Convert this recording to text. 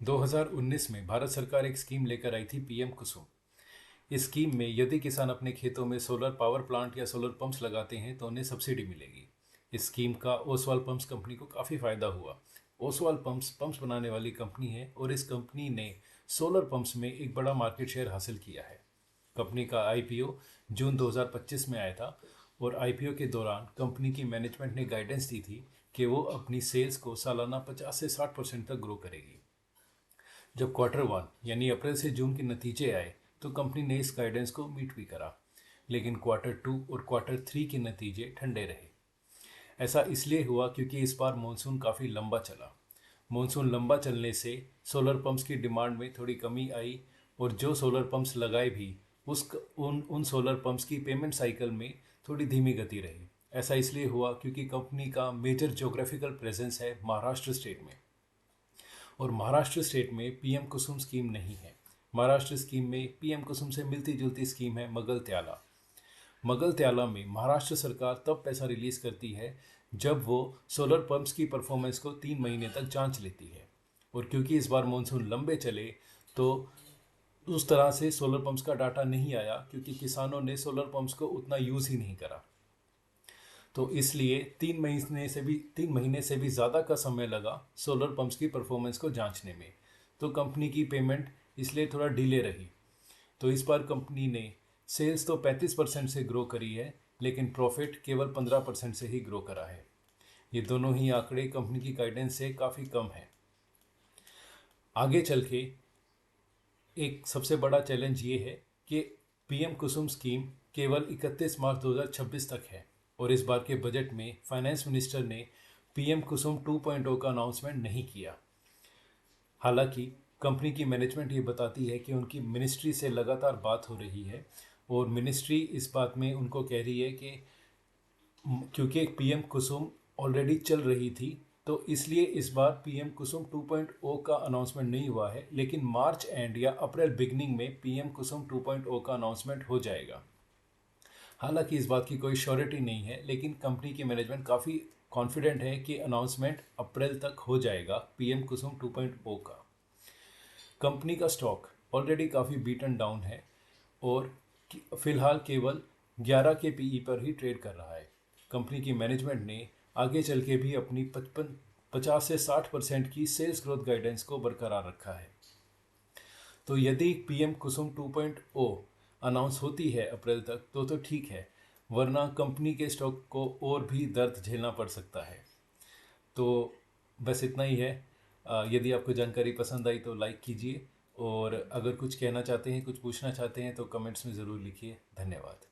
2019 में भारत सरकार एक स्कीम लेकर आई थी पीएम कुसुम। इस स्कीम में यदि किसान अपने खेतों में सोलर पावर प्लांट या सोलर पंप्स लगाते हैं तो उन्हें सब्सिडी मिलेगी। इस स्कीम का ओसवाल पंप्स कंपनी को काफ़ी फायदा हुआ। ओसवाल पंप्स बनाने वाली कंपनी है और इस कंपनी ने सोलर पंप्स में एक बड़ा मार्केट शेयर हासिल किया है। कंपनी का आईपीओ जून 2025 में आया था और आईपीओ के दौरान कंपनी की मैनेजमेंट ने गाइडेंस दी थी कि वो अपनी सेल्स को सालाना 50 से 60% तक ग्रो करेगी। जब क्वार्टर 1 यानी अप्रैल से जून के नतीजे आए तो कंपनी ने इस गाइडेंस को मीट भी करा, लेकिन क्वार्टर 2 और क्वार्टर 3 के नतीजे ठंडे रहे। ऐसा इसलिए हुआ क्योंकि इस बार मानसून काफ़ी लंबा चला। मानसून लंबा चलने से सोलर पंप्स की डिमांड में थोड़ी कमी आई और जो सोलर पंप्स लगाए भी उस उन उन सोलर पंप्स की पेमेंट साइकिल में थोड़ी धीमी गति रही। ऐसा इसलिए हुआ क्योंकि कंपनी का मेजर ज्योग्राफिकल प्रेजेंस है महाराष्ट्र स्टेट में और महाराष्ट्र स्टेट में पीएम कुसुम स्कीम नहीं है। महाराष्ट्र स्कीम में पीएम कुसुम से मिलती जुलती स्कीम है मगल त्याला। मगल त्याला में महाराष्ट्र सरकार तब पैसा रिलीज करती है जब वो सोलर पंप्स की परफॉर्मेंस को 3 महीने तक जांच लेती है। और क्योंकि इस बार मानसून लंबे चले तो उस तरह से सोलर पंप्स का डाटा नहीं आया क्योंकि किसानों ने सोलर पंप्स को उतना यूज़ ही नहीं करा। तो इसलिए 3 महीने से भी ज़्यादा का समय लगा सोलर पंप्स की परफॉर्मेंस को जांचने में। तो कंपनी की पेमेंट इसलिए थोड़ा डिले रही। तो इस बार कंपनी ने सेल्स तो 35% से ग्रो करी है, लेकिन प्रॉफिट केवल 15% से ही ग्रो करा है। ये दोनों ही आंकड़े कंपनी की गाइडेंस से काफ़ी कम है। आगे चल के एक सबसे बड़ा चैलेंज ये है कि पीएम कुसुम स्कीम केवल 31 मार्च 2026 तक है और इस बार के बजट में फाइनेंस मिनिस्टर ने पीएम कुसुम 2.0 का अनाउंसमेंट नहीं किया। हालांकि कंपनी की मैनेजमेंट ये बताती है कि उनकी मिनिस्ट्री से लगातार बात हो रही है और मिनिस्ट्री इस बात में उनको कह रही है कि क्योंकि पीएम कुसुम ऑलरेडी चल रही थी तो इसलिए इस बार पीएम कुसुम 2.0 का अनाउंसमेंट नहीं हुआ है, लेकिन मार्च एंड या अप्रैल बिगनिंग में पीएम कुसुम 2.0 का अनाउंसमेंट हो जाएगा। हालांकि इस बात की कोई श्योरिटी नहीं है, लेकिन कंपनी की मैनेजमेंट काफ़ी कॉन्फिडेंट है कि अनाउंसमेंट अप्रैल तक हो जाएगा पीएम कुसुम 2.0 का। कंपनी का स्टॉक ऑलरेडी काफ़ी बीटन डाउन है और फिलहाल केवल 11 के पीई पर ही ट्रेड कर रहा है। कंपनी की मैनेजमेंट ने आगे चल के भी अपनी 50 से 60% की सेल्स ग्रोथ गाइडेंस को बरकरार रखा है। तो यदि पीएम कुसुम 2.0 अनाउंस होती है अप्रैल तक तो ठीक है, वरना कंपनी के स्टॉक को और भी दर्द झेलना पड़ सकता है। तो बस इतना ही है। यदि आपको जानकारी पसंद आई तो लाइक कीजिए और अगर कुछ कहना चाहते हैं, कुछ पूछना चाहते हैं तो कमेंट्स में ज़रूर लिखिए। धन्यवाद।